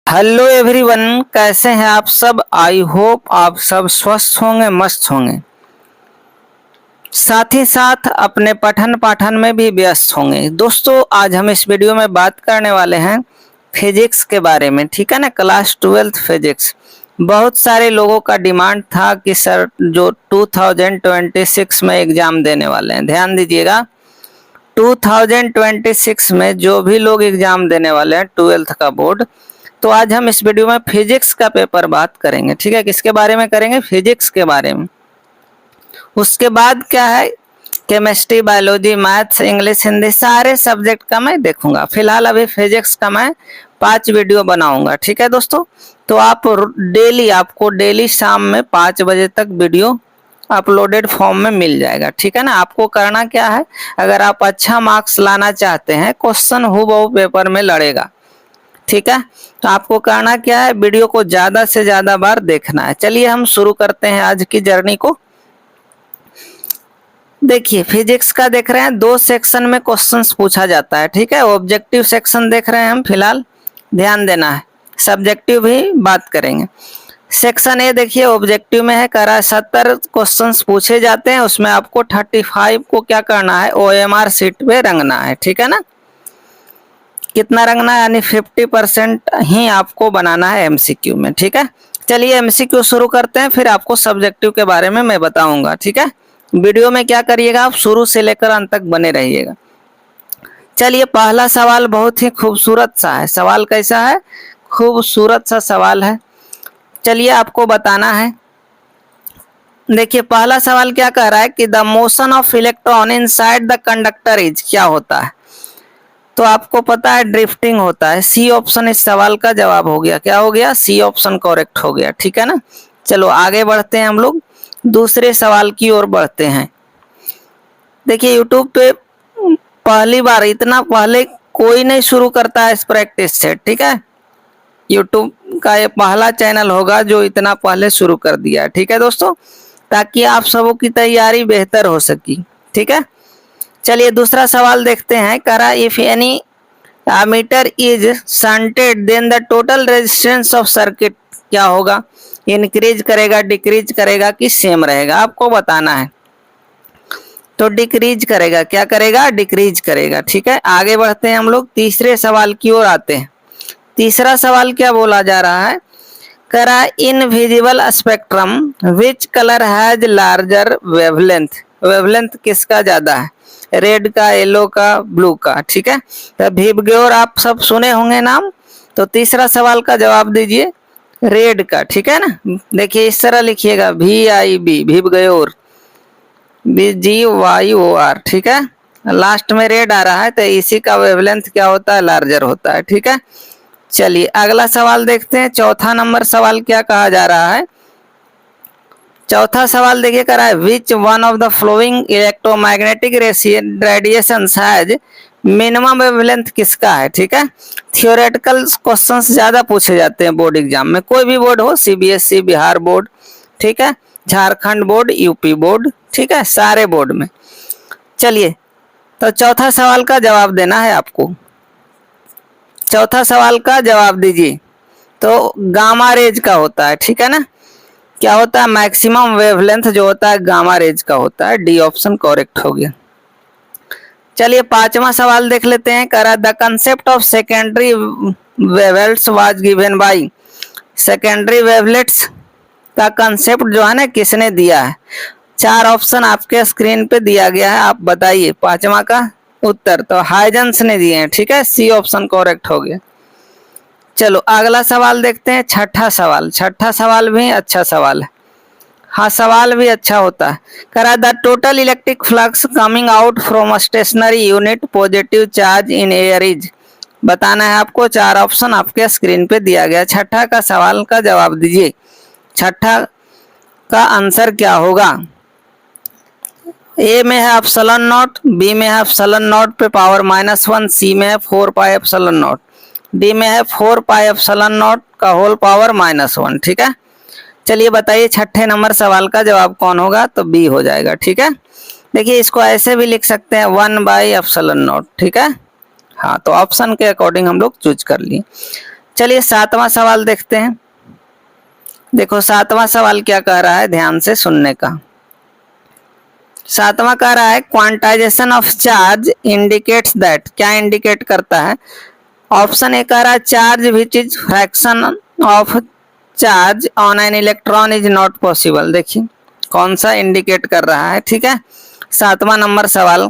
Hello everyone, कैसे हैं आप सब। आई होप आप सब स्वस्थ होंगे, मस्त होंगे, साथ ही साथ अपने पठन पाठन में भी व्यस्त होंगे। दोस्तों, आज हम इस वीडियो में बात करने वाले हैं फिजिक्स के बारे में। ठीक है ना, क्लास 12th फिजिक्स। बहुत सारे लोगों का डिमांड था कि सर जो 2026 में एग्जाम देने वाले हैं, ध्यान दीजिएगा, 2026 में जो भी लोग एग्जाम देने वाले हैं 12th का बोर्ड, तो आज हम इस वीडियो में फिजिक्स का पेपर बात करेंगे। ठीक है, किसके बारे में करेंगे? फिजिक्स के बारे में। उसके बाद क्या है, chemistry, biology, maths, English, Hindi, सारे सब्जेक्ट का मैं देखूंगा। फिलहाल अभी फिजिक्स का मैं 5 वीडियो बनाऊंगा। ठीक है दोस्तों, तो आपको डेली शाम में 5 बजे तक वीडियो अपलोडेड फॉर्म में मिल जाएगा। ठीक है ना, आपको करना क्या है, अगर आप अच्छा मार्क्स लाना चाहते हैं, क्वेश्चन हूबहू पेपर में लड़ेगा। ठीक है, तो आपको करना क्या है, वीडियो को ज्यादा से ज्यादा बार देखना है। चलिए हम शुरू करते हैं आज की जर्नी को। देखिए, फिजिक्स का देख रहे हैं, 2 सेक्शन में क्वेश्चंस पूछा जाता है। ठीक है, ऑब्जेक्टिव सेक्शन देख रहे हैं हम फिलहाल, ध्यान देना है। सब्जेक्टिव भी बात करेंगे। सेक्शन ए देखिए, ऑब्जेक्टिव में है, करा 70 क्वेश्चंस पूछे जाते हैं, उसमें आपको 35 को क्या करना है, OMR शीट पे रंगना है। ठीक है ना, कितना रंगना है, यानी 50% ही आपको बनाना है MCQ में। ठीक है, चलिए MCQ शुरू करते हैं, फिर आपको सब्जेक्टिव के बारे में मैं बताऊंगा। ठीक है, वीडियो में क्या करिएगा, आप शुरू से लेकर अंत तक बने रहिएगा। चलिए, पहला सवाल बहुत ही खूबसूरत सा है। सवाल कैसा है? खूबसूरत सा सवाल है। चलिए आपको बताना है। देखिए, पहला सवाल क्या कह रहा है कि the motion of electron inside the conductor is, क्या होता है? तो आपको पता है ड्रिफ्टिंग होता है। सी ऑप्शन इस सवाल का जवाब हो गया। क्या हो गया? सी ऑप्शन करेक्ट हो गया। ठीक है ना, चलो आगे बढ़ते हैं, हम लोग दूसरे सवाल की ओर बढ़ते हैं। देखिए, यूट्यूब पे पहली बार, इतना पहले कोई नहीं शुरू करता है इस प्रैक्टिस से। ठीक है, यूट्यूब का ये पहला चैनल होगा जो इतना पहले शुरू कर दिया है। ठीक है दोस्तों, ताकि आप सबों की तैयारी बेहतर हो सकी। ठीक है, चलिए दूसरा सवाल देखते हैं। करा if any meter is shunted then the total resistance of circuit क्या होगा? इंक्रीज करेगा, डिक्रीज करेगा कि सेम रहेगा? आपको बताना है। तो डिक्रीज करेगा। क्या करेगा? डिक्रीज करेगा। ठीक है, आगे बढ़ते हैं हम लोग, तीसरे सवाल की ओर आते हैं। तीसरा सवाल क्या बोला जा रहा है? करा in visible spectrum which colour has larger wavelength? Wavelength किसका ज्यादा है? रेड का, येलो का, ब्लू का? ठीक है, तो वीबग्योर आप सब सुने होंगे नाम, तो तीसरा सवाल का जवाब दीजिए रेड का। ठीक है ना, देखिए इस तरह लिखिएगा, VIB, वीबग्योर, BGYOR। ठीक है, लास्ट में रेड आ रहा है, तो इसी का वेवलेंथ क्या होता है? लार्जर होता है। ठीक है, चलिए अगला सवाल देखते हैं। चौथा नंबर सवाल क्या कहा जा रहा है? चौथा सवाल देखिए, करा है which one of the flowing electromagnetic radiation has minimum wavelength किसका है? ठीक है, थियोरेटिकल क्वेश्चंस ज्यादा पूछे जाते हैं बोर्ड एग्जाम में, कोई भी बोर्ड हो, CBSE, बिहार बोर्ड, ठीक है, झारखंड बोर्ड, यूपी बोर्ड, ठीक है, सारे बोर्ड में। चलिए, तो चौथा सवाल का जवाब देना है आपको। चौथा सवाल का जवाब दीजिए। तो गामा रेज का होता है। ठीक है ना, क्या होता है? मैक्सिमम वेवलेंथ जो होता है गामा रेज का होता है। डी ऑप्शन करेक्ट हो गया। चलिए पांचवा सवाल देख लेते हैं। करा the concept of secondary wavelets was given by, secondary wavelets का कंसेप्ट जो है ना, किसने दिया है? 4 ऑप्शन आपके स्क्रीन पे दिया गया है, आप बताइए पांचवा का उत्तर। तो हाइजेंस ने दिए हैं। ठीक है, सी ऑप्शन करेक्ट हो गया। चलो अगला सवाल देखते हैं, छठा सवाल। छठा सवाल भी अच्छा सवाल है। हाँ, सवाल भी अच्छा होता है। करा the total electric flux coming out from stationary unit positive charge in air is, बताना है आपको। 4 ऑप्शन आपके स्क्रीन पे दिया गया। छठा का सवाल का जवाब दीजिए। छठा का आंसर क्या होगा? ए में है एप्सिलॉन नॉट, बी में है एप्सिलॉन नॉट पे पावर -1, सी में है 4 पाई एप्सिलॉन नॉट, डी में है 4 पाई एप्सिलॉन नॉट का होल पावर -1। ठीक है, चलिए बताइए छठे नंबर सवाल का जवाब कौन होगा? तो बी हो जाएगा। ठीक है, देखिए इसको ऐसे भी लिख सकते हैं 1 बाई एप्सिलॉन नॉट। ठीक है, हाँ, तो ऑप्शन के अकॉर्डिंग हम लोग चूज कर लिए। चलिए 7वां सवाल देखते हैं। देखो 7वां सवाल क्या कह रहा है, ध्यान से सुनने का। 7वां कह रहा है quantization of charge indicates that, क्या इंडिकेट करता है? ऑप्शन ए कह रहा है charge which is fraction of charge on an electron is not possible. देखिए कौन सा इंडिकेट कर रहा है, ठीक है। 7वां नंबर सवाल,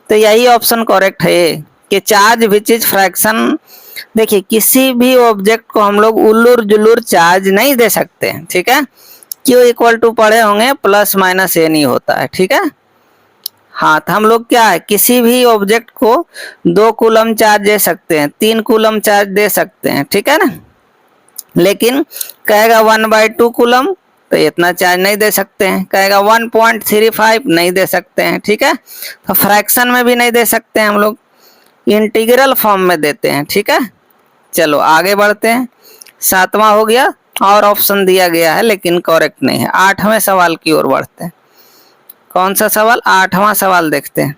तो यही ऑप्शन करेक्ट है कि चार्ज विच इज फ्रैक्शन। देखिए किसी भी ऑब्जेक्ट को हम लोग उल्लूर जुल्लूर चार्ज नहीं दे सकते हैं, ठीक है। क्यू इक्वल टू पढ़े होंगे प्लस माइनस ए नहीं होता है, ठीक है। हाँ तो हम लोग क्या है, किसी भी ऑब्जेक्ट को 2 कूलम चार्ज दे सकते हैं, 3 कूलम चार्ज दे सकते हैं, ठीक है ना। लेकिन कहेगा 1/2 कूलम तो इतना चार्ज नहीं दे सकते हैं, कहेगा 1.35 नहीं दे सकते हैं, ठीक है। तो फ्रैक्शन में भी नहीं दे सकते हैं, हम लोग इंटीग्रल फॉर्म में देते हैं, ठीक है। चलो आगे बढ़ते हैं। 7वां हो गया और ऑप्शन दिया गया है लेकिन करेक्ट नहीं है। 8वें सवाल की ओर बढ़ते हैं। कौन सा सवाल? 8वां सवाल देखते हैं।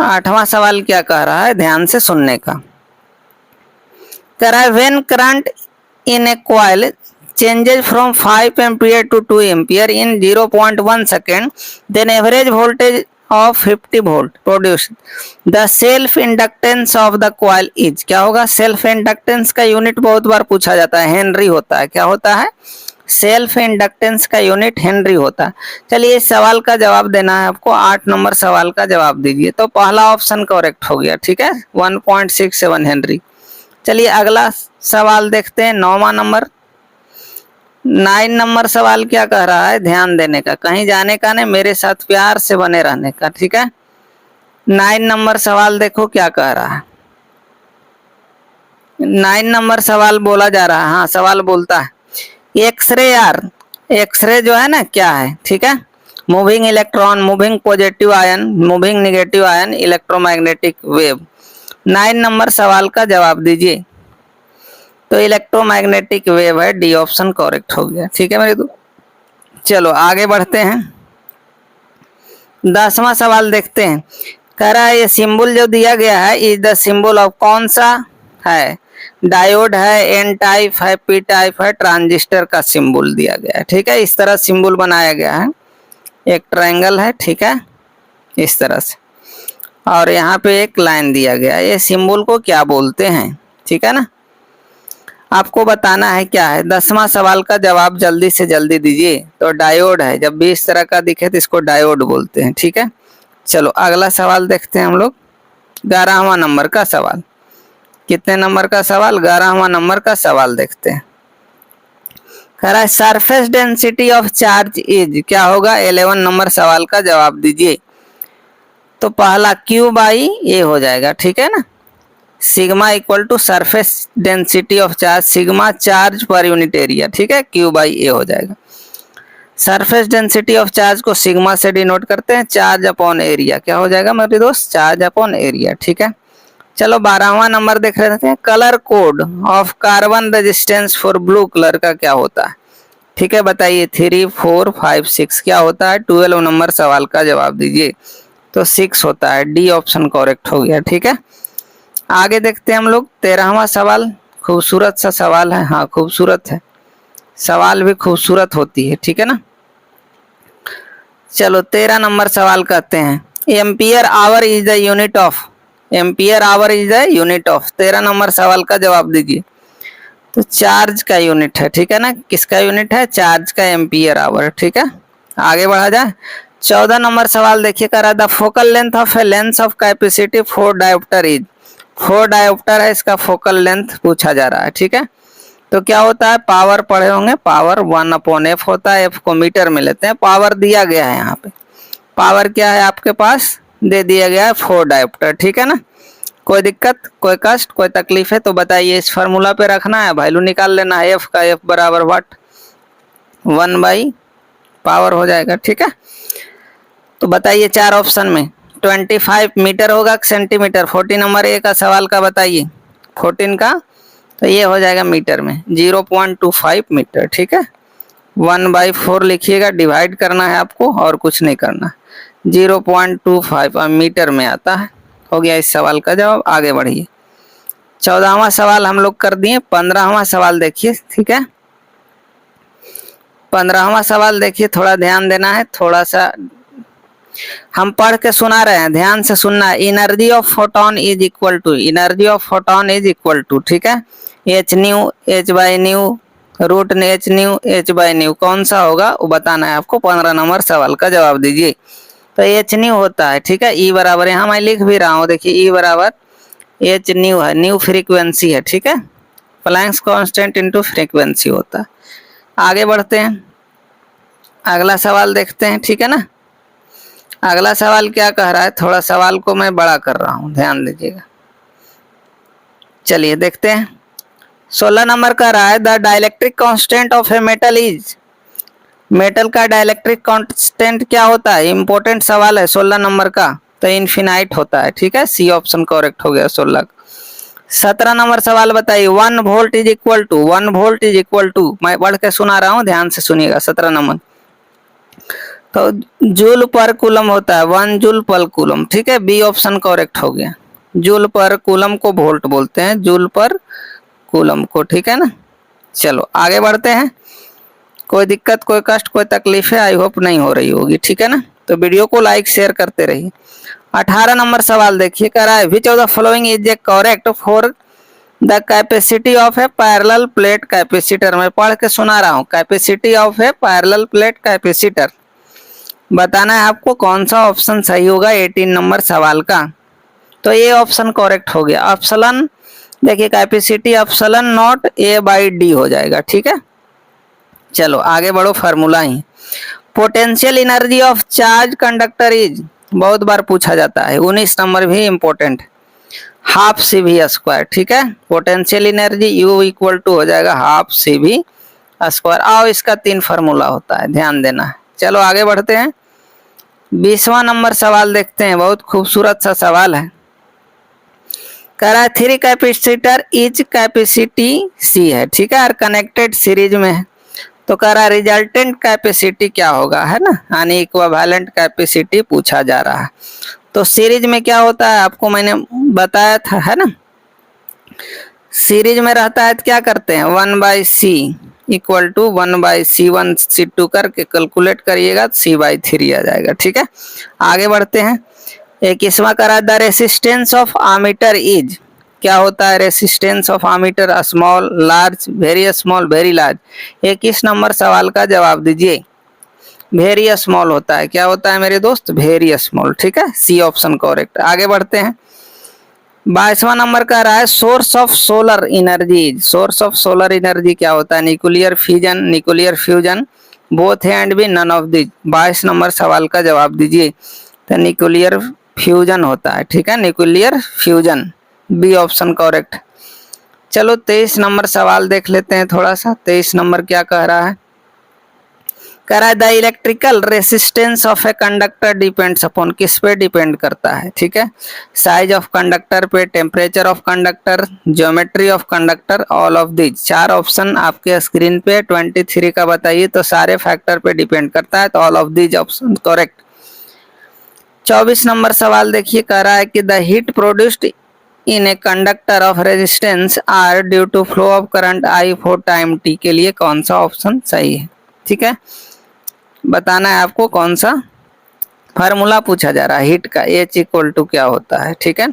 8वां सवाल क्या कह रहा है, ध्यान से सुनने का। कह रहा है when current in A coil changes from 5 ampere to 2 ampere in 0.1 second, then average voltage of 50 volt produced. The self inductance of the coil is, क्या होगा? सेल्फ इंडक्टेंस का यूनिट बहुत बार पूछा जाता है, हेनरी होता है। क्या होता है? सेल्फ इंडक्टेंस का यूनिट हेनरी होता है। चलिए इस सवाल का जवाब देना है आपको। 8 नंबर सवाल का जवाब दीजिए। तो पहला ऑप्शन करेक्ट हो गया, ठीक है, 1.67 हेनरी। चलिए अगला सवाल देखते हैं, 9वां नंबर। 9 नंबर सवाल क्या कह रहा है, ध्यान देने का, कहीं जाने का नहीं, मेरे साथ प्यार से बने रहने का, ठीक है। 9 नंबर सवाल देखो क्या कह रहा है। 9 नंबर सवाल बोला जा रहा है, हाँ सवाल बोलता है एक्सरे यार, एक्सरे जो है ना क्या है, ठीक है। Moving electron, moving positive ion, moving negative ion, electromagnetic wave. 9 number सवाल का जवाब दीजिए। तो इलेक्ट्रोमैग्नेटिक वेव है, डी ऑप्शन करेक्ट हो गया, ठीक है मेरे दोस्त। चलो आगे बढ़ते हैं। 10वां सवाल देखते हैं। कह रहा है ये सिंबल जो दिया गया है इज द सिंबल ऑफ, कौन सा है? डायोड है, एन टाइप है, पी टाइप है, ट्रांजिस्टर का सिंबल दिया गया है, ठीक है। इस तरह सिंबल बनाया गया है, एक ट्रायंगल है, ठीक है, इस तरह से, और यहाँ पे एक लाइन दिया गया है। ये सिंबल को क्या बोलते हैं, ठीक है ना, आपको बताना है क्या है। 10वां सवाल का जवाब जल्दी से जल्दी दीजिए। तो डायोड है, जब भी इस तरह का दिखे तो इसको डायोड बोलते हैं, ठीक है। चलो अगला सवाल देखते हैं हम लोग। 11वां नंबर का सवाल। कितने नंबर का सवाल? 11वां नंबर का सवाल देखते हैं। कह रहा है surface density of charge is, क्या होगा? 11 नंबर सवाल का जवाब दीजिए। तो पहला Q बाई ए हो जाएगा, ठीक है ना। Sigma equal to surface density of charge, sigma charge per unit area, ठीक है, Q बाई ए हो जाएगा। सरफेस डेंसिटी ऑफ चार्ज को सिग्मा से डिनोट करते हैं, चार्ज अपॉन एरिया, क्या हो जाएगा मेरे दोस्त? चार्ज अपॉन एरिया, ठीक है। चलो 12वां नंबर देख लेते हैं। Colour code of carbon resistance for blue colour का क्या होता है, ठीक है, बताइए। 3, 4, 5, 6 क्या होता है? 12 नंबर सवाल का जवाब दीजिए। तो 6 होता है, डी ऑप्शन करेक्ट हो गया, ठीक है। आगे देखते हैं हम लोग। 13वां सवाल, खूबसूरत सा सवाल है, हाँ खूबसूरत है, सवाल भी खूबसूरत होती है, ठीक है ना। चलो 13 नंबर सवाल कहते हैं ampere hour is the unit of, ampere hour is the unit of. 13 number सवाल का जवाब दीजिए। तो चार्ज का यूनिट है, ठीक है ना, किसका यूनिट है? चार्ज का, एम्पियर आवर, ठीक है। आगे बढ़ा जाए। 14 नंबर सवाल देखिए, करा the focal length of a lens of capacity 4 dioptre is, 4 dioptre है, इसका फोकल लेंथ पूछा जा रहा है, ठीक है। तो क्या होता है, पावर पढ़े होंगे, पावर 1/f होता है, f को मीटर में लेते हैं, पावर दिया गया है यहाँ पे। पावर क्या है आपके पास? दे दिया गया है 4 डायोप्टर, ठीक है ना। कोई दिक्कत, कोई कष्ट, कोई तकलीफ है तो बताइए। इस फार्मूला पे रखना है, वैल्यू निकाल लेना है, f का, f बराबर वाट 1 पावर हो जाएगा, ठीक है। तो बताइए 4 ऑप्शन में 25 मीटर होगा सेंटीमीटर। 14 नंबर ए का सवाल का बताइए, 14 का, तो ये हो जाएगा मीटर में 0.25 मीटर, ठीक है। 1/4 लिखिएगा, डिवाइड करना है आपको और कुछ नहीं करना। 0.25 मीटर में आता है। हो गया इस सवाल का जवाब। आगे बढ़िए। 14वां सवाल हम लोग कर दिए। 15वां सवाल देखिए, ठीक है। 15वां सवाल देखिए, थोड़ा ध्यान देना है, थोड़ा सा हम पढ़ के सुना रहे हैं, ध्यान से सुनना है। Energy of photon is equal to, energy of photon is equal to, ठीक है, h nu, h by nu, root h nu, h by nu, कौन सा होगा वो बताना है आपको। 15 नंबर सवाल का जवाब दीजिए। तो एच न्यू होता है, ठीक है। ई बराबर, यहाँ मैं लिख भी रहा हूँ, देखिए ई बराबर एच न्यू है, न्यू फ्रीक्वेंसी है, ठीक है। प्लैंक्स कांस्टेंट इनटू फ्रीक्वेंसी होता है। आगे बढ़ते हैं, अगला सवाल देखते हैं, ठीक है ना। अगला सवाल क्या कह रहा है, थोड़ा सवाल को मैं बड़ा कर रहा हूं, ध्यान दीजिएगा। चलिए देखते हैं। 16 नंबर कह रहा है the dielectric constant of a metal is, metal का डाइलेक्ट्रिक कांस्टेंट क्या होता है, इंपॉर्टेंट सवाल है 16 नंबर का। तो इन्फिनाइट होता है, ठीक है, सी ऑप्शन करेक्ट हो गया 16। 17 नंबर सवाल बताइए, 1 volt is equal to, 1 volt is equal to, मैं पढ़ के सुना रहा हूं, ध्यान से सुनिएगा। 17 नंबर तो जूल पर कूलम होता है, 1 जूल पर कूलम, ठीक है, बी ऑप्शन करेक्ट हो गया। जूल पर कूलम को वोल्ट बोलते हैं, जूल पर कूलम को, ठीक है ना। चलो आगे बढ़ते हैं। कोई दिक्कत, कोई कष्ट, कोई तकलीफ है, आई होप नहीं हो रही होगी, ठीक है ना। तो वीडियो को लाइक शेयर करते रहिए। 18 नंबर सवाल देखिए, कह रहा है which of the following is A correct for the capacity of A parallel plate capacitor. मैं पढ़ के सुना रहा हूँ, capacity of A parallel plate capacitor, बताना है आपको कौन सा ऑप्शन सही होगा 18 नंबर सवाल का। तो ये ऑप्शन करेक्ट हो गया। एप्सिलॉन देखिए, capacity epsilon naught A by D हो जाएगा, ठीक है। चलो आगे बढ़ो, फार्मूला ही। Potential energy of charge conductor is, बहुत बार पूछा जाता है, 19 नंबर भी important, half C V square, ठीक है। Potential energy U equal to हो जाएगा हाफ सी वी स्क्वायर। आओ इसका 3 फार्मूला होता है, ध्यान देना है। चलो आगे बढ़ते हैं। 20वां नंबर सवाल देखते हैं, बहुत खूबसूरत सा सवाल है। कह रहा है 3 कैपेसिटर इच कैपेसिटी सी है, ठीक है, और कनेक्टेड सीरीज में है। तो कह रहा है रिजल्टेंट कैपेसिटी क्या होगा, है ना, यानी इक्विवेलेंट कैपेसिटी पूछा जा रहा है। तो सीरीज में क्या होता है आपको मैंने बताया था, है ना। सीरीज में रहता है तो क्या करते हैं, 1/c equal to 1/c1 c2 करके कैलकुलेट करिएगा, c/3 आ जाएगा, ठीक है। आगे बढ़ते हैं। 21वां करा the resistance of ammeter is, क्या होता है resistance of ammeter, small, large, very small, very large. 21 number सवाल का जवाब दीजिए। वेरी स्मॉल होता है, क्या होता है मेरे दोस्त, वेरी स्मॉल, ठीक है, सी ऑप्शन करेक्ट। आगे बढ़ते हैं। 22वां नंबर कह रहा है source of solar energy, source of solar energy क्या होता है, nuclear fusion, nuclear fusion, both A and B none of this. 22 number सवाल का जवाब दीजिए। तो न्यूक्लियर फ्यूजन होता है, ठीक है, nuclear fusion, B option correct. चलो 23 नंबर सवाल देख लेते हैं थोड़ा सा। 23 नंबर क्या कह रहा है, कह रहा है the electrical resistance of a conductor depends upon, किस पे डिपेंड करता है, ठीक है, साइज ऑफ कंडक्टर पे, temperature of conductor, geometry of conductor, all of this. 4 option आपके स्क्रीन पे 23 का बताइए, तो सारे फैक्टर पे डिपेंड करता है, तो all of this option correct. 24 number सवाल देखिए, कह रहा है कि the heat produced in a conductor of resistance R due to flow of current I for time T के लिए कौन सा ऑप्शन सही है, ठीक है, बताना है आपको कौन सा फार्मूला पूछा जा रहा है हीट का, एच इक्वल टू क्या होता है, ठीक है।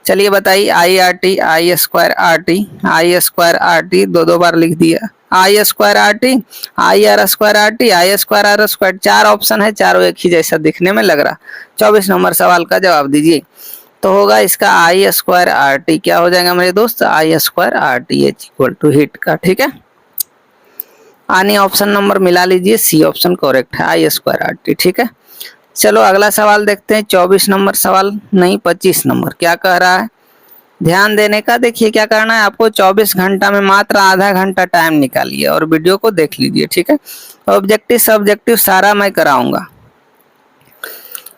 चलिए बताइए, I R T, I square R T, I square R T, दो बार लिख दिया, I square R T, I R square R T, I square R square. 4 option है, चारों एक ही जैसा दिखने में लग रहा। 24 नंबर सवाल का जवाब दीजिए। तो होगा इसका आई स्क्वायर आर टी, क्या हो जाएगा मेरे दोस्त, I square R T, H equal to heat का, ठीक है। आनी ऑप्शन नंबर मिला लीजिए, सी ऑप्शन करेक्ट है, आई स्क्वायर आर टी, ठीक है। चलो अगला सवाल देखते हैं। 24 नंबर सवाल नहीं, 25 नंबर क्या कह रहा है, ध्यान देने का। देखिए क्या करना है आपको, 24 घंटा में मात्र आधा घंटा टाइम निकालिए और वीडियो को देख लीजिए, ठीक है। ऑब्जेक्टिव सब्जेक्टिव सारा मैं कराऊंगा।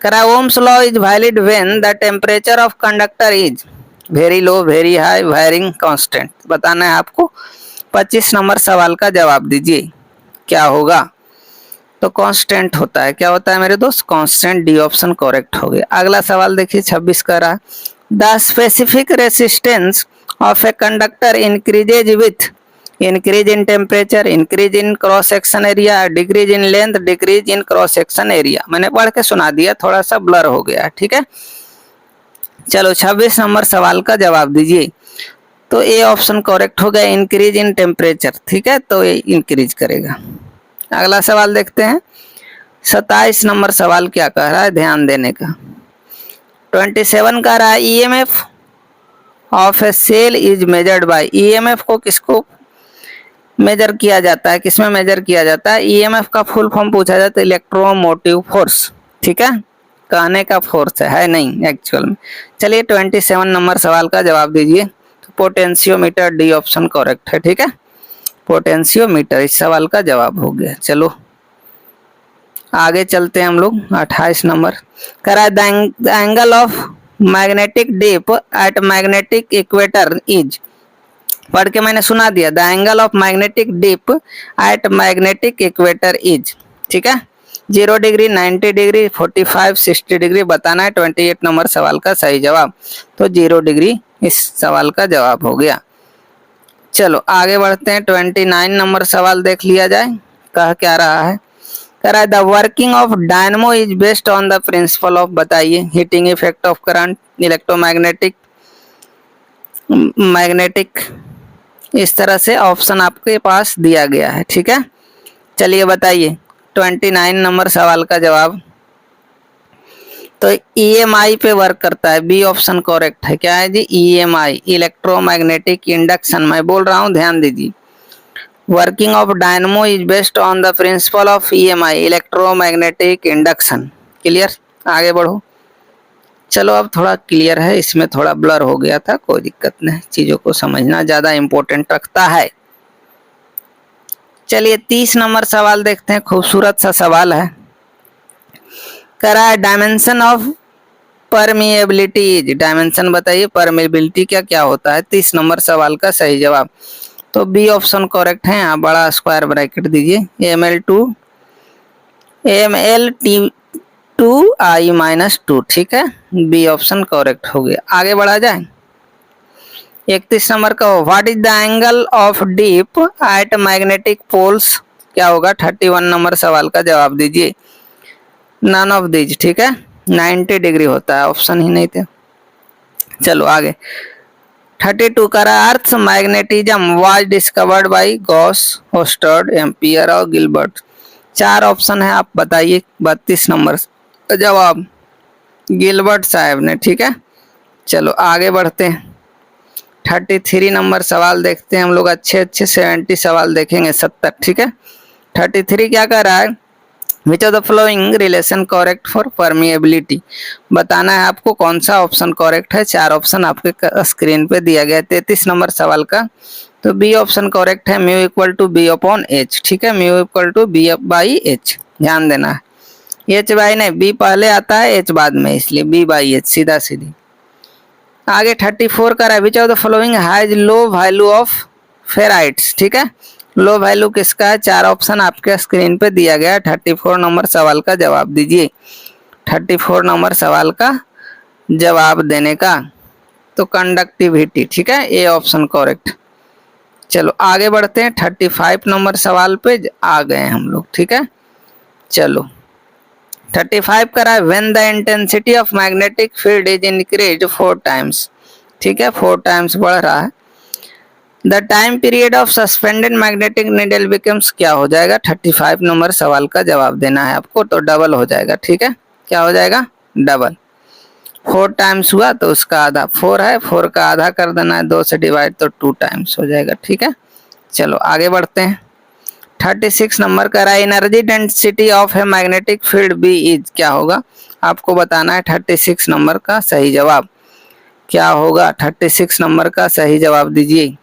करा Ohm's law is valid when the temperature of conductor is very low, very high, varying, constant, बताना है आपको। 25 नंबर सवाल का जवाब दीजिए, क्या होगा। तो कांस्टेंट होता है, क्या होता है मेरे दोस्त, कांस्टेंट, डी ऑप्शन करेक्ट हो गया। अगला सवाल देखिए 26 का रहा, the specific resistance of a conductor increases with increase in temperature, increase in cross section area, decrease in length, decrease in cross section area. मैंने पढ़ के सुना दिया, थोड़ा सा ब्लर हो गया, ठीक है। चलो 26 नंबर सवाल का जवाब दीजिए। तो ए ऑप्शन करेक्ट हो गया, इंक्रीज इन टेम्परेचर, ठीक है, तो ये इंक्रीज करेगा। अगला सवाल देखते हैं। 27 नंबर सवाल क्या कह रहा है, ध्यान देने का। 27 कह रहा है EMF of a cell is measured by. EMF को किसको मेजर किया जाता है, किसमें मेजर किया जाता है? ईएमएफ का फुल फॉर्म पूछा जाता है इलेक्ट्रोमोटिव फोर्स, ठीक है, कहने का फोर्स है नहीं एक्चुअल में। चलिए 27 नंबर सवाल का जवाब दीजिए। तो पोटेंशियोमीटर, डी ऑप्शन करेक्ट है, ठीक है, पोटेंशियोमीटर इस सवाल का जवाब हो गया। चलो आगे चलते हैं हम लोग। 28 नंबर करा the angle of magnetic dip at magnetic equator is. पढ़ के मैंने सुना दिया, the angle of magnetic dip at magnetic equator is, ठीक है, 0 डिग्री, 90 डिग्री, 45, 60 डिग्री बताना है। 28 नंबर सवाल का सही जवाब तो 0 डिग्री इस सवाल का जवाब हो गया। चलो आगे बढ़ते हैं। 29 नंबर सवाल देख लिया जाए, कह क्या रहा है। कह रहा है the working of dynamo is based on the principle of, बताइए, heating effect of current, electromagnetic, magnetic, इस तरह से ऑप्शन आपके पास दिया गया है, ठीक है। चलिए बताइए 29 नंबर सवाल का जवाब। तो ईएमआई पे वर्क करता है, बी ऑप्शन करेक्ट है। क्या है जी? EMI, electromagnetic induction. मैं बोल रहा हूँ, ध्यान दीजिए। Working of dynamo is based on the principle of EMI, electromagnetic induction. Clear? आगे बढ़ो। चलो अब थोड़ा क्लियर है, इसमें थोड़ा ब्लर हो गया था, कोई दिक्कत नहीं, चीजों को समझना ज्यादा इंपॉर्टेंट रखता है। चलिए 30 नंबर सवाल देखते हैं, खूबसूरत सा सवाल है। कह रहा है डायमेंशन ऑफ परमिएबिलिटी, डायमेंशन बताइए, परमिएबिलिटी क्या क्या होता है? 30 नंबर सवाल का सही जवाब तो बी ऑप्शन करेक्ट है। आप बड़ा स्क्वायर ब्रैकेट दीजिए, ML2I-2, ठीक है, बी ऑप्शन करेक्ट हो गया। आगे बढ़ा जाए। 31 नंबर का, what is the angle of dip at magnetic poles, क्या होगा? 31 नंबर सवाल का जवाब दीजिए। नन ऑफ दीज, ठीक है, 90 डिग्री होता है, ऑप्शन ही नहीं थे। चलो आगे। 32 का earth magnetism was discovered by Gauss, ओस्टर्ड, एम्पियर और गिलबर्ट। 4 ऑप्शन है, आप बताइए। 32 नंबर जवाब गिलबर्ट साहब ने, ठीक है। चलो आगे बढ़ते हैं। 33 नंबर सवाल देखते हैं हम लोग। अच्छे 70 सवाल देखेंगे, 70, ठीक है। 33 क्या कह रहा है? Which of the flowing relation correct for permeability, बताना है आपको कौन सा ऑप्शन करेक्ट है। 4 ऑप्शन आपके स्क्रीन पे दिया गया है 33 नंबर सवाल का। तो बी ऑप्शन करेक्ट है, mu equal to B upon H, ठीक है, mu equal to B by H, ध्यान देना है। एच बाई नहीं, बी पहले आता है, एच बाद में, इसलिए बी बाई एच, सीधा सीधी। आगे 34 का है, which of the following has low value of ferrites, ठीक है, लो वैल्यू किसका है? 4 ऑप्शन आपके स्क्रीन पे दिया गया है। 34 नंबर सवाल का जवाब दीजिए। 34 नंबर सवाल का जवाब देने का तो कंडक्टिविटी, ठीक है, ए ऑप्शन करेक्ट। चलो आगे बढ़ते हैं। 35 नंबर सवाल पे आ गए हम लोग, ठीक है। चलो 35 करा है, when the intensity of magnetic field is increase 4 times, ठीक है, 4 टाइम्स बढ़ रहा है। The time period of suspended magnetic needle becomes, क्या हो जाएगा? 35 नंबर सवाल का जवाब देना है आपको, तो डबल हो जाएगा, ठीक है। क्या हो जाएगा? डबल। 4 टाइम्स हुआ तो उसका आधा, 4 है, 4 का आधा कर देना है, 2 से डिवाइड, तो 2 टाइम्स हो जाएगा, ठीक है। चलो आगे बढ़ते हैं। 36 नंबर का रहा, energy density of a magnetic field B is, क्या होगा? आपको बताना है 36 नंबर का सही जवाब क्या होगा। 36 नंबर का सही जवाब दीजिए।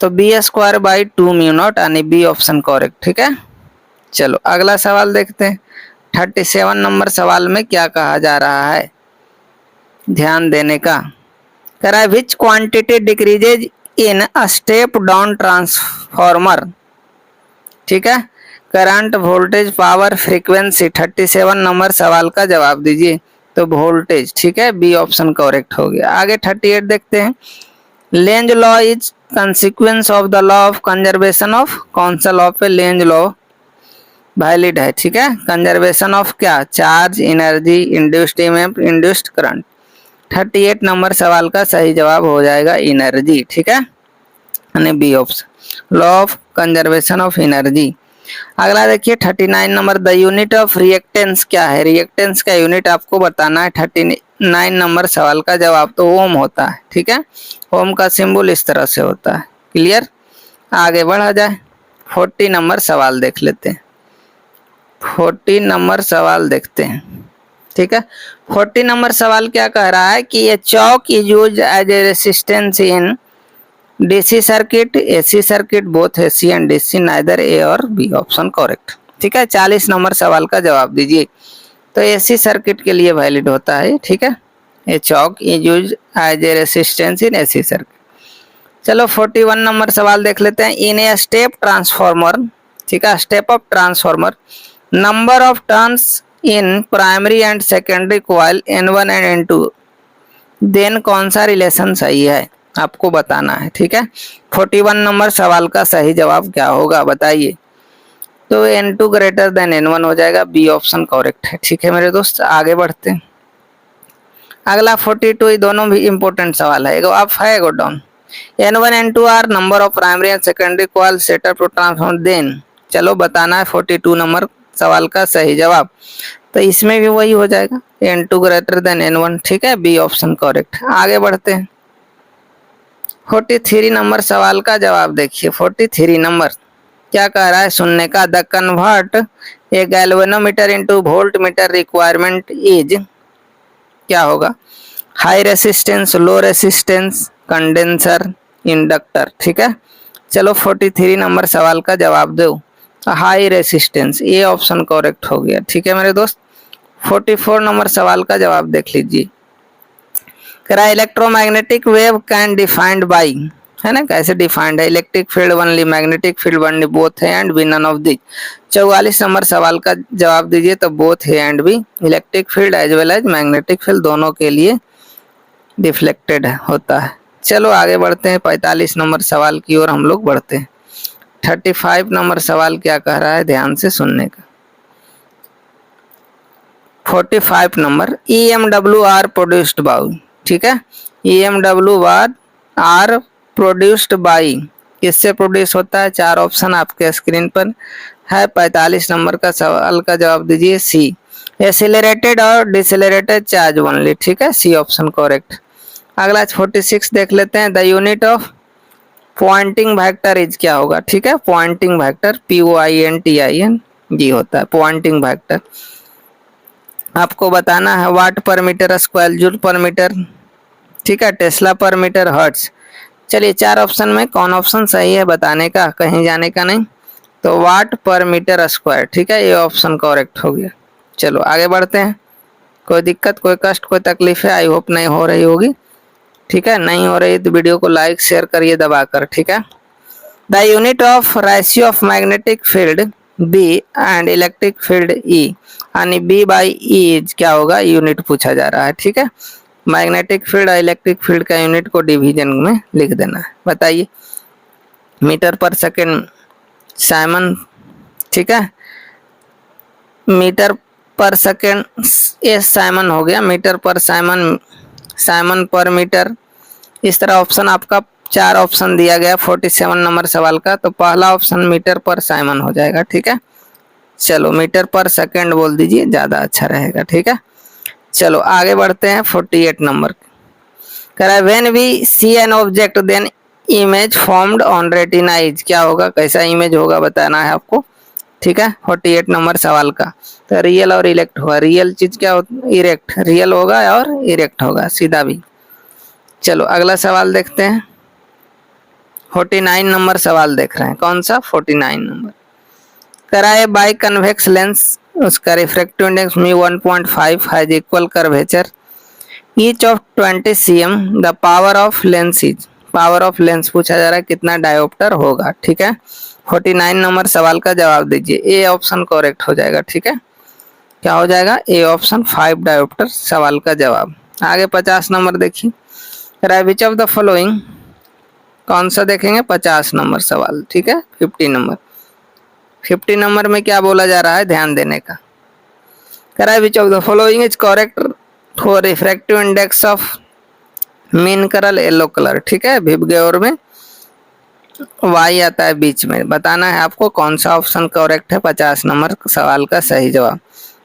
तो B square by 2 mu naught, यानी बी ऑप्शन करेक्ट, ठीक है। चलो अगला सवाल देखते हैं। 37 नंबर सवाल में क्या कहा जा रहा है, ध्यान देने का। कह रहा है विच quantity decreases in a step down transformer, ठीक है, current, voltage, power, frequency. 37 number सवाल का जवाब दीजिए। तो वोल्टेज, ठीक है, बी ऑप्शन करेक्ट हो गया। आगे 38 देखते हैं। Lenz law is consequence of the law of conservation of, कौन सा लॉ पे लेंज लॉ वैलिड है, ठीक है। कंजर्वेशन ऑफ क्या, charge, energy, induced EMF, induced current. 38 number सवाल का सही जवाब हो जाएगा एनर्जी, ठीक है, यानी B option, law of conservation of energy. अगला देखिए 39 number, the unit of reactance क्या है, रिएक्टेंस का यूनिट आपको बताना है। 39 नंबर सवाल का जवाब तो ओम होता है, ठीक है, ओम का सिंबल इस तरह से होता है। क्लियर, आगे बढ़ा जाए, 40 नंबर सवाल देख लेते हैं। 40 नंबर सवाल देखते हैं, ठीक है। 40 नंबर सवाल क्या कह रहा है कि ये choke is use as a resistance in DC circuit, AC circuit, both AC and DC, neither A और बी ऑप्शन करेक्ट, ठीक है। 40 नंबर सवाल का जवाब दीजिए। तो एसी सर्किट के लिए वैलिड होता है, ठीक है, ये choke is use as a resistance in AC circuit. चलो 41 नंबर सवाल देख लेते हैं। इन ए स्टेप ट्रांसफॉर्मर, ठीक है, step up transformer, number of turns in primary and secondary coil N1 and N2, then कौन सा रिलेशन सही है आपको बताना है, ठीक है। 41 नंबर सवाल का सही जवाब क्या होगा बताइए। तो N2 ग्रेटर देन N1 हो जाएगा, बी ऑप्शन करेक्ट है, ठीक है मेरे दोस्त। आगे बढ़ते हैं, अगला 42, ये दोनों भी इंपॉर्टेंट सवाल है, एगो अप है एगो down. N1 N2 are number of primary and secondary coil setup to transform, then चलो बताना है 42 नंबर सवाल का सही जवाब। तो इसमें भी वही हो जाएगा, N2 ग्रेटर देन N1, ठीक है, बी ऑप्शन करेक्ट। आगे बढ़ते हैं, 43 नंबर सवाल का जवाब देखिए। 43 नंबर क्या कह रहा है सुनने का, the convert A galvanometer into volt meter requirement is, क्या होगा, हाई रेसिस्टेंस, लो रेसिस्टेंस, कंडेंसर, इंडक्टर, ठीक है। चलो 43 नंबर सवाल का जवाब दो, हाई रेसिस्टेंस, ये ऑप्शन करेक्ट हो गया, ठीक है मेरे दोस्त। 44 नंबर सवाल का जवाब देख लीजिए, कह रहा है electromagnetic wave can defined by, है ना, कैसे डिफाइंड है, electric field only, magnetic field only, both A and B, none of this. 44 number सवाल का जवाब दीजिए। तो both A and B, electric field as well as magnetic field दोनों के लिए डिफ्लेक्टेड होता है। चलो आगे बढ़ते हैं, 45 नंबर सवाल की ओर हम लोग बढ़ते हैं। 35 नंबर सवाल क्या कह रहा है, ध्यान से सुनने का। 45 number, EMW are produced by, ठीक है, EMW आर प्रोड्यूस्ड बाई, किससे प्रोड्यूस होता है, 4 ऑप्शन आपके स्क्रीन पर है। 45 नंबर का सवाल का जवाब दीजिए सी, एसिलरेटेड और डिसेलरेटेड चार्ज ओनली, ठीक है, सी ऑप्शन करेक्ट। अगला 46 देख लेते हैं, the unit of Poynting vector is, क्या होगा, ठीक है, पॉइंटिंग वेक्टर POINTING होता है पॉइंटिंग वेक्टर। आपको बताना है watt per metre square, joule per metre, ठीक है, टेस्ला पर मीटर, हर्ट्ज। चलिए 4 ऑप्शन में कौन ऑप्शन सही है बताने का, कहीं जाने का नहीं। तो वाट पर मीटर स्क्वायर, ठीक है, ये ऑप्शन करेक्ट हो गया। चलो आगे बढ़ते हैं, कोई दिक्कत, कोई कष्ट, कोई तकलीफ है, आई होप नहीं हो रही होगी, ठीक है, नहीं हो रही तो वीडियो को लाइक शेयर करिए दबाकर, ठीक है। The unit of ratio of magnetic field B and electric field E, यानी बी बाई ई क्या होगा, यूनिट पूछा जा रहा है, ठीक है। मैग्नेटिक फील्ड और इलेक्ट्रिक फील्ड का यूनिट को डिवीजन में लिख देना है, बताइए। मीटर पर सेकेंड साइमन, ठीक है, मीटर पर सेकेंड ये साइमन हो गया, मीटर पर साइमन, साइमन पर मीटर, इस तरह ऑप्शन आपका 4 ऑप्शन दिया गया 47 नंबर सवाल का। तो पहला ऑप्शन मीटर पर साइमन हो जाएगा, ठीक है। चलो मीटर पर सेकेंड बोल दीजिए, ज़्यादा अच्छा रहेगा, ठीक है। चलो आगे बढ़ते हैं, 48 नंबर कह रहा है when we see an object then image formed on retina is, क्या होगा, कैसा इमेज होगा बताना है आपको, ठीक है। 48 नंबर सवाल का, तो रियल और इरेक्ट होगा, रियल चीज क्या होता है, इरेक्ट, रियल होगा और इरेक्ट होगा, सीधा भी। चलो अगला सवाल देखते हैं, 49 नंबर सवाल देख रहे हैं, कौन सा, 49 नंबर कह रहा है बाई कन्वेक्स लेंस, उसका refractive index me 1.5 has equal curvature each of 20 cm, the power of lens is, power of lens पूछा जा रहा है कितना डायोप्टर होगा, ठीक है। 49 नंबर सवाल का जवाब दीजिए, ए ऑप्शन करेक्ट हो जाएगा, ठीक है, क्या हो जाएगा, ए ऑप्शन 5 डायोप्टर सवाल का जवाब। आगे 50 नंबर देखिए, विच ऑफ द फॉलोइंग कौन सा देखेंगे? 50 नंबर सवाल, ठीक है। 50 नंबर में क्या बोला जा रहा है, ध्यान देने का। कह रहा है which of the following is correct for refractive index of mean करल येलो कलर, ठीक है। भिबगयोर में वाई आता है बीच में, बताना है आपको कौन सा ऑप्शन करेक्ट है 50 नंबर सवाल का सही जवाब।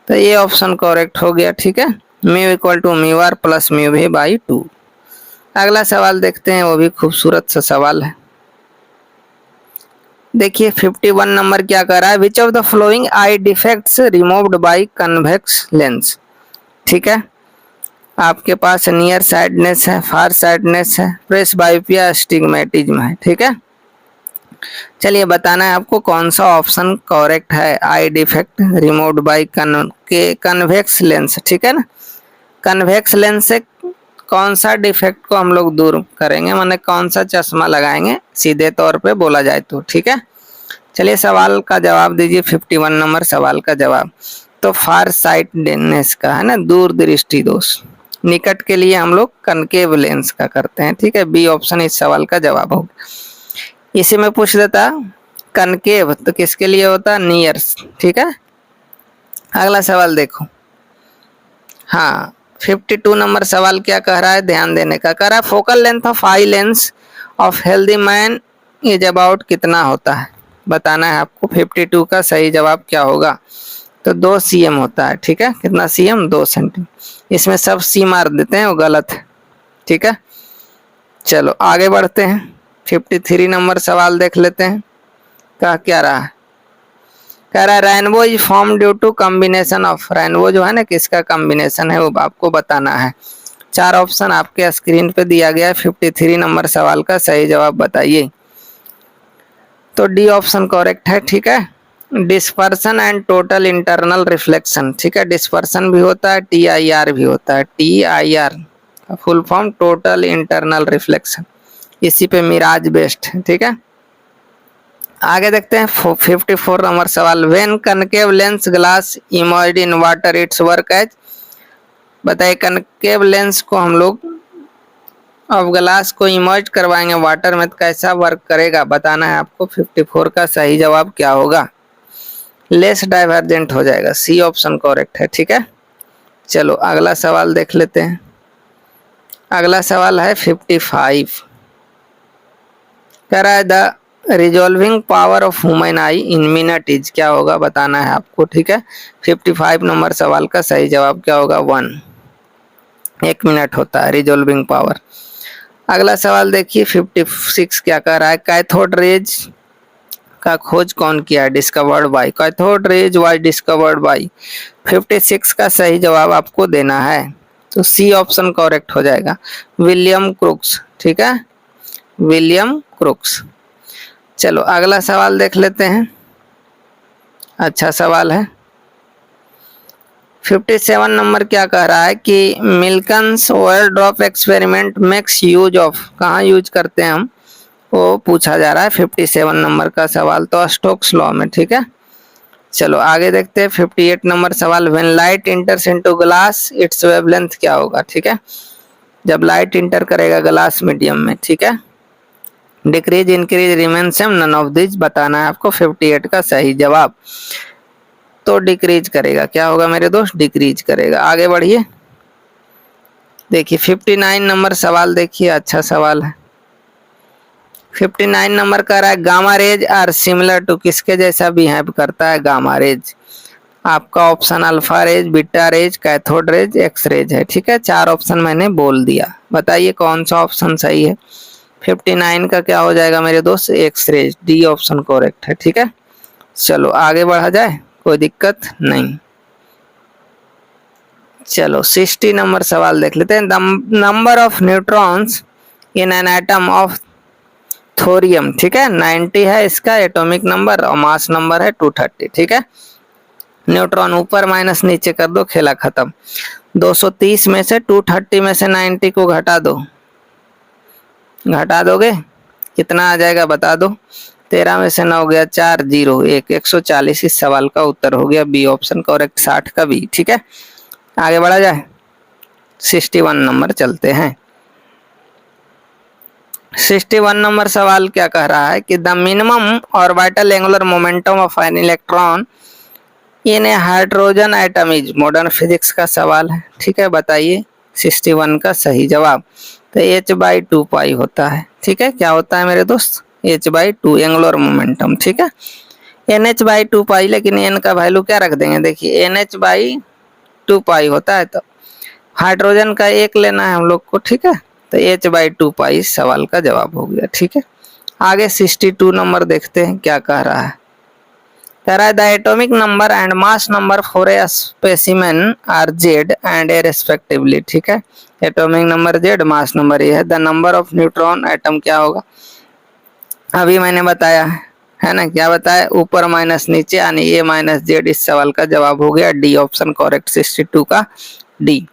तो ये ऑप्शन करेक्ट हो गया, ठीक है। Mu equal to mu R plus mu V by 2। अगला सवाल देखते हैं, वो भी खूबसूरत सा सवाल है। देखिए 51 नंबर क्या कर रहा है, which of the flowing I defects removed by convex lens, ठीक है। आपके पास नियर साइडनेस है, फार साइडनेस है, प्रेस बायोपिया, स्टिग्मेटिज्म है, ठीक है। चलिए बताना है आपको कौन सा ऑप्शन करेक्ट है, eye defect removed by convex lens, ठीक है ना। कन्वेक्स लेंस से कौन सा डिफेक्ट को हम लोग दूर करेंगे, माने कौन सा चश्मा लगाएंगे सीधे तौर पे बोला जाए तो, ठीक है। चलिए सवाल का जवाब दीजिए 51 नंबर सवाल का जवाब। तो फार साइटनेस का है ना, दूर दृष्टि दोष। निकट के लिए हम लोग कनकेव लेंस का करते हैं, ठीक है। बी ऑप्शन इस सवाल का जवाब होगा। इसी में पूछ देता कनकेव तो किसके लिए होता, नियर्स, ठीक है। अगला सवाल देखो, हाँ 52 नंबर सवाल क्या कह रहा है, ध्यान देने का। कह रहा है focal length of eye lens of healthy man is about कितना होता है, बताना है आपको। 52 का सही जवाब क्या होगा, तो 2 cm होता है, ठीक है। कितना cm, 2 सेंटीमीटर। इसमें सब सी मार देते हैं, वो गलत है, ठीक है। चलो आगे बढ़ते हैं, 53 नंबर सवाल देख लेते हैं। कह क्या रहा है, कह रहा है rainbow is form due to combination of, rainbow जो है ना किसका कॉम्बिनेशन है वो आपको बताना है। 4 ऑप्शन आपके स्क्रीन पे दिया गया है। 53 नंबर सवाल का सही जवाब बताइए। तो डी ऑप्शन करेक्ट है, ठीक है। Dispersion and total internal reflection, ठीक है। डिस्पर्सन भी होता है, TIR भी होता है। TIR का full form total internal reflection, इसी पे मिराज बेस्ड है, ठीक है। आगे देखते हैं 54 नंबर सवाल। When concave lens glass immersed in water it's work as, बताइए कनकेव लेंस को हम लोग अब ग्लास को इमर्ज करवाएंगे वाटर में तो कैसा वर्क करेगा, बताना है आपको। 54 का सही जवाब क्या होगा, लेस डाइवर्जेंट हो जाएगा। सी ऑप्शन करेक्ट है, ठीक है। चलो अगला सवाल देख लेते हैं। अगला सवाल है 55। कह रहा है the resolving power of human I in minute is, क्या होगा बताना है आपको, ठीक है। 55 नंबर सवाल का सही जवाब क्या होगा, 1, 1 मिनट होता है रिजॉल्विंग पावर। अगला सवाल देखिए 56 क्या कह रहा है, कैथोड रेज का खोज कौन किया, discovered by, cathode rays was discovered bye. 56 का सही जवाब आपको देना है, तो सी ऑप्शन करेक्ट हो जाएगा, विलियम क्रुक्स, ठीक है, विलियम क्रुक्स। चलो अगला सवाल देख लेते हैं, अच्छा सवाल है। 57 नंबर क्या कह रहा है कि Millikan's oil drop experiment makes use of, कहाँ यूज करते हैं हम, वो पूछा जा रहा है 57 नंबर का सवाल, तो स्टोक्स लॉ में, ठीक है। चलो आगे देखते हैं 58 नंबर सवाल। When light enters into glass its wavelength क्या होगा, ठीक है। जब लाइट इंटर करेगा ग्लास मीडियम में, ठीक है। Decrease, increase, remain same, none of this बताना है आपको। 58 का सही जवाब तो डिक्रीज करेगा, क्या होगा मेरे दोस्त, डिक्रीज करेगा। आगे बढ़िए, देखिए 59 नंबर सवाल देखिए, अच्छा सवाल है। 59 नंबर कह रहा है gamma rays are similar to, किसके जैसा बिहेव करता है गामा रेज, आपका option alpha rays, beta rays, cathode rays, X rays है, ठीक है। 4 ऑप्शन मैंने बोल दिया, बताइए कौन सा ऑप्शन सही है। 59 का क्या हो जाएगा मेरे दोस्त, X rays, D option correct है, ठीक है। चलो आगे बढ़ा जाए, कोई दिक्कत नहीं। चलो 60 नंबर सवाल देख लेते हैं। Number of neutrons in an atom of thorium, ठीक है, 90 है इसका एटॉमिक नंबर और मास नंबर है 230, ठीक है। न्यूट्रॉन ऊपर माइनस नीचे कर दो, खेला खत्म। 230 में से 230 में से 90 को घटा दो, घटा दोगे कितना आ जाएगा बता दो। 13 में से 9 गया 4, 0, 1, 140 इस सवाल का उत्तर हो गया, बी ऑप्शन करेक्ट, 60 का बी, ठीक है। आगे बढ़ा जाए, 61 नंबर चलते हैं। 61 नंबर सवाल क्या कह रहा है कि the minimum orbital angular momentum of an electron in A hydrogen atom is, modern physics का सवाल है, ठीक है। बताइए 61 का सही जवाब। तो h/2 पाई होता है, ठीक है। क्या होता है मेरे दोस्त? h/2 एंगुलर मोमेंटम, ठीक है। nh/2 पाई, लेकिन n का वैल्यू क्या रख देंगे? देखिए nh/2 पाई होता है, तो हाइड्रोजन का एक लेना है हम लोग को, ठीक है। तो h/2 पाई सवाल का जवाब हो गया, ठीक है। आगे 62 नंबर देखते हैं क्या कह रहा है। कह रहा है the atomic number and mass number for a specimen are Z and A respectively, ठीक है। Atomic number Z, mass number A है। The number of neutron atom क्या होगा? अभी मैंने बताया है ना, क्या बताया? ऊपर माइनस नीचे यानी ए माइनस जेड। इस सवाल का जवाब हो गया डी ऑप्शन करेक्ट, 62 का डी।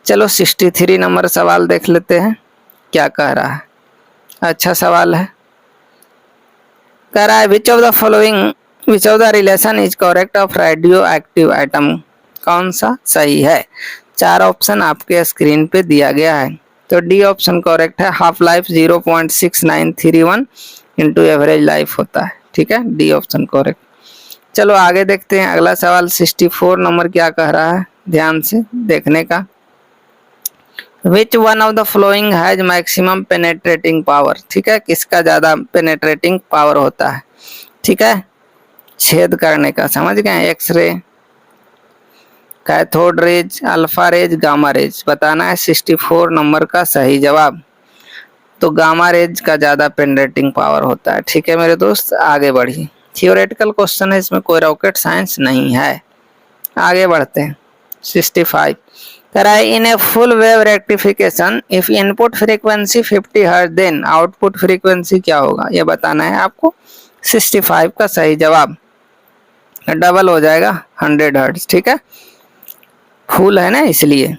चलो 63 नंबर सवाल देख लेते हैं क्या कह रहा है। अच्छा सवाल है। कह रहा है which of the following, which of the relation is correct of radio active atom, कौन सा सही है? 4 ऑप्शन आपके स्क्रीन पे दिया गया है। तो डी ऑप्शन करेक्ट है, half life 0.6931 into average life होता है, ठीक है। D option correct. चलो आगे देखते हैं अगला सवाल 64 नंबर क्या कह रहा है, ध्यान से देखने का। Which one of the flowing has maximum penetrating power, ठीक है। किसका ज्यादा पेनेट्रेटिंग पावर होता है, ठीक है, छेद करने का, समझ गए? X-ray, cathode rays, alpha rays, gamma rays बताना है 64 नंबर का सही जवाब। तो गामा रेज का ज्यादा पेनेट्रेटिंग पावर होता है, ठीक है मेरे दोस्त। आगे बढ़िए, थियोरेटिकल क्वेश्चन है, इसमें कोई रॉकेट साइंस नहीं है। आगे बढ़ते हैं 65। कह रहा है in a full wave rectification if input frequency 50 hertz then output frequency क्या होगा, ये बताना है आपको। 65 का सही जवाब, डबल हो जाएगा 100 हर्ट्ज, ठीक है। फुल है ना इसलिए,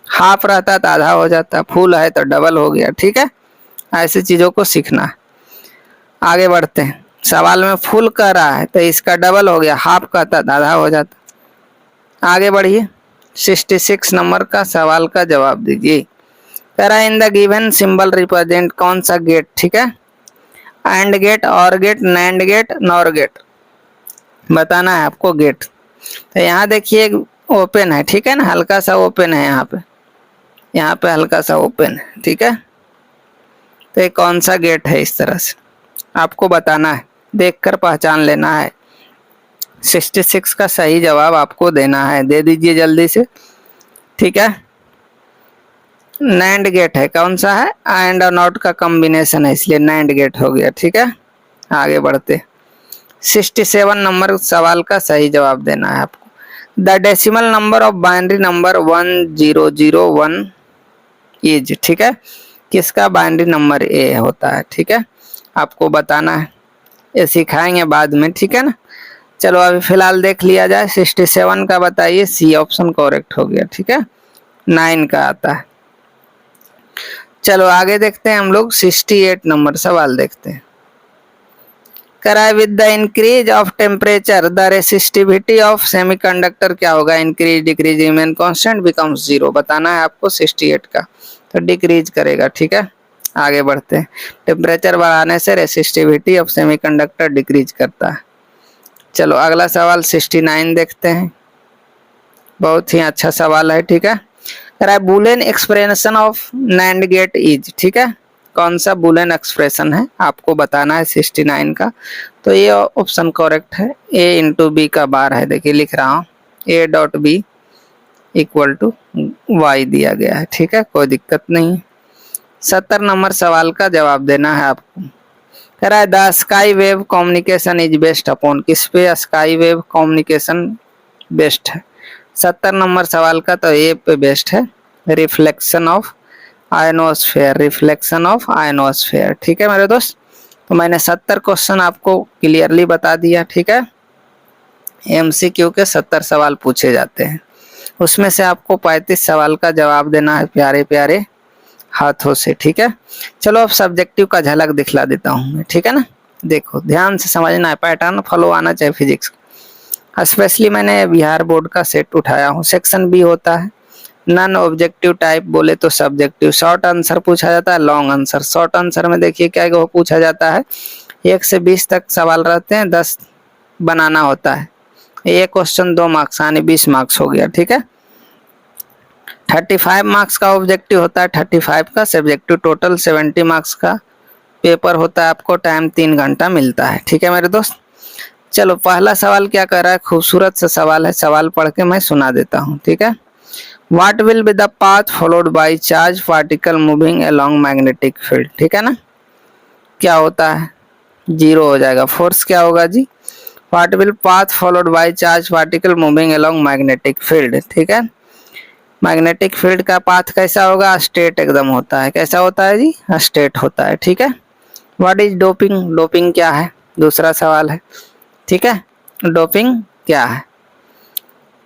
हाफ रहता तो आधा हो जाता, फुल है तो डबल हो गया, ठीक है। ऐसी चीजों को सीखना। आगे बढ़ते हैं, सवाल में फुल कह रहा है तो इसका डबल हो गया, हाफ कहता तो आधा हो जाता। आगे बढ़िए 66 नंबर का सवाल का जवाब दीजिए। कह रहा है in the given symbol represent कौन सा गेट, ठीक है। AND gate, OR gate, NAND gate, NOR gate बताना है आपको गेट। तो यहाँ देखिए ओपन है, ठीक है ना, हल्का सा ओपन है यहाँ पे हल्का सा ओपन है, ठीक है। तो ये कौन सा गेट है, इस तरह से आपको बताना है, देखकर पहचान लेना है। 66 का सही जवाब आपको देना है, दे दीजिए जल्दी से, ठीक है। नैंड गेट है, कौन सा है? एंड और नॉट का कॉम्बिनेशन है, इसलिए नैंड गेट हो गया, ठीक है। आगे बढ़ते 67 नंबर सवाल का सही जवाब देना है आपको। The decimal number of binary number 1001 is, ठीक है। किसका बाइनरी नंबर ए होता है, ठीक है, आपको बताना है, ये सिखाएंगे बाद में, ठीक है ना। चलो अभी फिलहाल देख लिया जाए 67 का, बताइए। सी ऑप्शन करेक्ट हो गया, ठीक है, 9 का आता है। चलो आगे देखते हैं हम लोग 68 नंबर सवाल देखते हैं। कराए with the increase of temperature the resistivity of semiconductor क्या होगा? Increase, decrease, remain constant, becomes zero बताना है आपको 68 का। तो डिक्रीज करेगा, ठीक है। आगे बढ़ते हैं, टेम्परेचर बढ़ाने से रेसिस्टिविटी ऑफ सेमीकंडक्टर डिक्रीज करता है। चलो अगला सवाल 69 देखते हैं, बहुत ही अच्छा सवाल है, ठीक है। Boolean expression of NAND gate is, ठीक है, कौन सा बुलियन एक्सप्रेशन है आपको बताना है 69 का। तो ये ऑप्शन करेक्ट है, a इंटू बी का बार है, देखिए लिख रहा हूँ a dot B equal to Y दिया गया है, ठीक है, कोई दिक्कत नहीं है। 70 नंबर सवाल का जवाब देना है आपको। कह रहा है the sky wave communication is best upon, किस पे स्काई वेव कम्युनिकेशन बेस्ट है? 70 नंबर सवाल का तो ए पे बेस्ट है, reflection of ionosphere, reflection of ionosphere, ठीक है मेरे दोस्त। तो मैंने 70 क्वेश्चन आपको क्लियरली बता दिया, ठीक है। एमसीक्यू के 70 सवाल पूछे जाते हैं, उसमें से आपको 35 सवाल का जवाब देना है प्यारे प्यारे हाथों से, ठीक है। चलो अब सब्जेक्टिव का झलक दिखला देता हूँ, ठीक है ना। देखो ध्यान से समझना है, पैटर्न फॉलो आना चाहिए फिजिक्स। स्पेशली मैंने बिहार बोर्ड का सेट उठाया हूँ। सेक्शन बी होता है नॉन ऑब्जेक्टिव टाइप बोले तो सब्जेक्टिव। शॉर्ट आंसर पूछा जाता है, लॉन्ग आंसर। शॉर्ट आंसर में देखिए क्या वो पूछा जाता है, 1 से 20 तक सवाल रहते हैं, 10 बनाना होता है। ये क्वेश्चन 2 मार्क्स यानी 20 मार्क्स हो गया, ठीक है। 35 मार्क्स का ऑब्जेक्टिव होता है, 35 का सब्जेक्टिव, टोटल 70 मार्क्स का पेपर होता है। आपको टाइम 3 घंटा मिलता है, ठीक है मेरे दोस्त। चलो पहला सवाल क्या कर रहा है, खूबसूरत सा सवाल है, सवाल पढ़ के मैं सुना देता हूँ, ठीक है। What will be the path followed by charge particle moving along magnetic field, ठीक है ना। क्या होता है, 0 हो जाएगा। फोर्स क्या होगा जी, What will path followed by charge particle moving along magnetic field, ठीक है। मैग्नेटिक फील्ड का पाथ कैसा होगा, स्ट्रेट एकदम होता है। कैसा होता है जी, स्ट्रेट होता है, ठीक है। व्हाट इज डोपिंग, डोपिंग क्या है, दूसरा सवाल है, ठीक है। डोपिंग क्या है,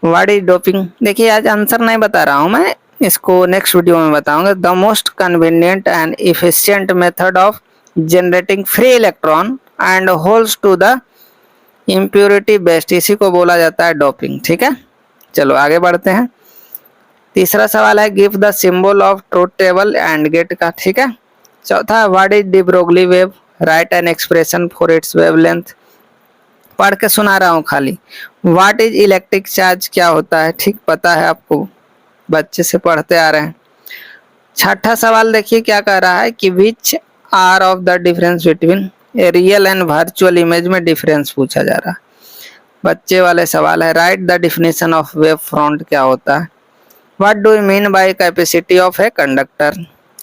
व्हाट इज डोपिंग। देखिए आज आंसर नहीं बता रहा हूँ मैं, इसको नेक्स्ट वीडियो में बताऊंगा। The most convenient and efficient method of generating free electron and holes to the impurity best, इसी को बोला जाता है डोपिंग, ठीक है। चलो आगे बढ़ते हैं। तीसरा सवाल है give the symbol of truth table AND gate का, ठीक है। चौथा what is de Broglie wave, write an expression for its wavelength. पढ़ के सुना रहा हूँ खाली। व्हाट इज इलेक्ट्रिक चार्ज, क्या होता है, ठीक पता है आपको, बच्चे से पढ़ते आ रहे हैं। छठा सवाल देखिए क्या कह रहा है कि which are of the difference between a real and virtual image में डिफरेंस पूछा जा रहा है, बच्चे वाले सवाल है। Write the definition of wave front, क्या होता है। What do you mean by capacity of a conductor?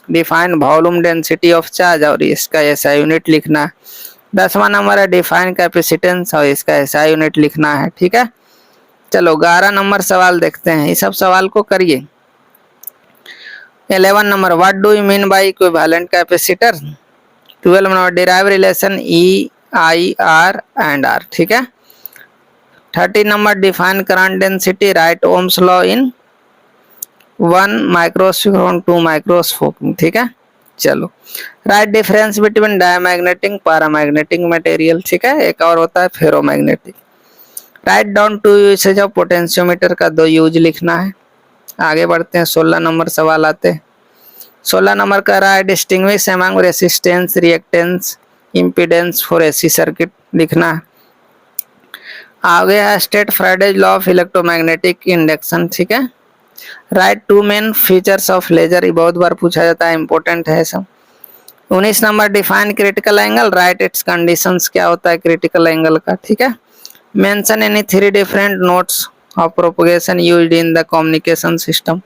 Define volume density of charge और इसका ऐसा यूनिट लिखना है। 10वां नंबर है डिफाइन कैपेसिटेंस और इसका ऐसा यूनिट लिखना है, ठीक है। चलो 11 नंबर सवाल देखते हैं, इस सब सवाल को करिए। 11 number what do you mean by equivalent capacitor. 12 number derive relation E I R and R, ठीक है। 30 number define current density, write Ohm's law in 1 microscope 2 microscope, ठीक है। चलो write difference between diamagnetic paramagnetic material, ठीक है। एक और होता है ferromagnetic. Write down 2 usage of potentiometer का 2 यूज लिखना है। आगे बढ़ते हैं, 16 नंबर सवाल आते हैं। 16 नंबर का रहा है distinguish among resistance reactance impedance for AC circuit लिखना है। आगे है state Faraday's law of electromagnetic induction, ठीक है। Write 2 main features of laser, ये बहुत बार पूछा जाता है, इंपॉर्टेंट है सब। 19 number define critical angle, right it's conditions, क्या होता है क्रिटिकल एंगल का, ठीक है। Mention any 3 different notes of propagation used in the communication system.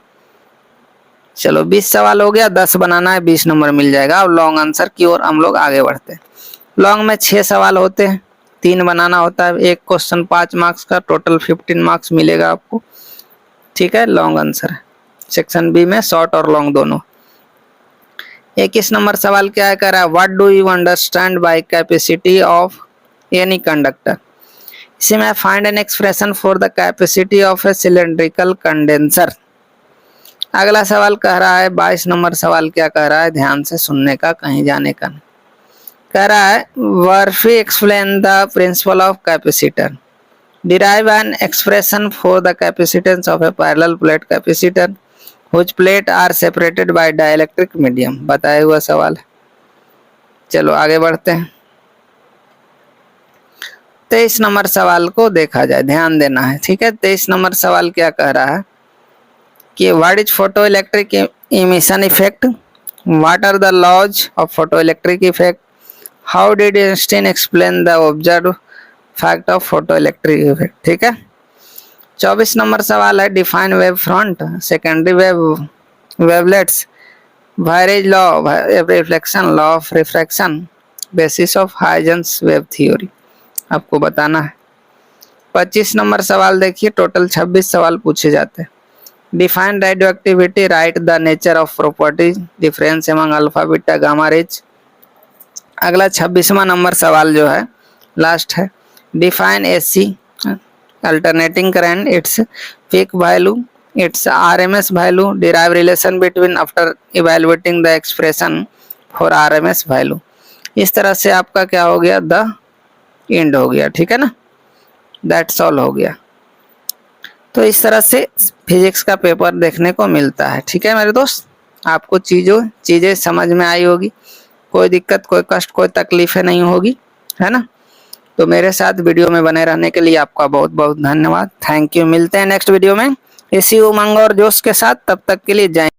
चलो 20 सवाल हो गया, 10 बनाना है, 20 नंबर मिल जाएगा। अब लॉन्ग आंसर की ओर हम लोग आगे बढ़ते हैं। लॉन्ग में 6 सवाल होते हैं, 3 बनाना होता है, एक क्वेश्चन 5 मार्क्स का, टोटल 15 मार्क्स मिलेगा आपको, ठीक है। लॉन्ग आंसर सेक्शन बी में शॉर्ट और लॉन्ग दोनों। 21 नंबर सवाल क्या है, कह रहा है what do you understand by capacity of any conductor. इसी में find N expression for the capacity of A cylindrical condenser. अगला सवाल कह रहा है 22 नंबर सवाल क्या कह रहा है, ध्यान से सुनने का, कहीं जाने का नहीं। कह रहा है barfi explain the principle of capacitor, derive an expression for the capacitance of a parallel plate capacitor whose plate are separated by dielectric medium, बताया हुआ सवाल है। चलो आगे बढ़ते हैं। 23 नंबर सवाल को देखा जाए, ध्यान देना है, ठीक है। 23 नंबर सवाल क्या कह रहा है कि what is photo electric emission effect, what are the laws of photo electric effect, how did Einstein explain the observe fact of photo electric effect, ठीक है। 24 नंबर सवाल है define wave front, secondary wave wavelets, वायरेज law, reflection law of refraction, basis of Huygens wave theory, आपको बताना है। 25 number सवाल देखिए, टोटल 26 सवाल पूछे जाते हैं। Define radio activity, right the nature of properties, difference among alpha beta gamma rays. अगला 26वां नंबर सवाल जो है लास्ट है, define AC alternating current, its peak value, its RMS value, derive relation between after evaluating the expression for RMS value। इस तरह से आपका क्या हो गया, द एंड हो गया, ठीक है ना, दैट्स ऑल हो गया। तो इस तरह से फिजिक्स का पेपर देखने को मिलता है। ठीक है मेरे दोस्त, आपको चीज़ें समझ में आई होगी, कोई दिक्कत, कोई कष्ट, कोई तकलीफें नहीं होगी, है ना। तो मेरे साथ वीडियो में बने रहने के लिए आपका बहुत बहुत धन्यवाद। Thank you. मिलते हैं नेक्स्ट वीडियो में इसी उमंग और जोश के साथ। तब तक के लिए जय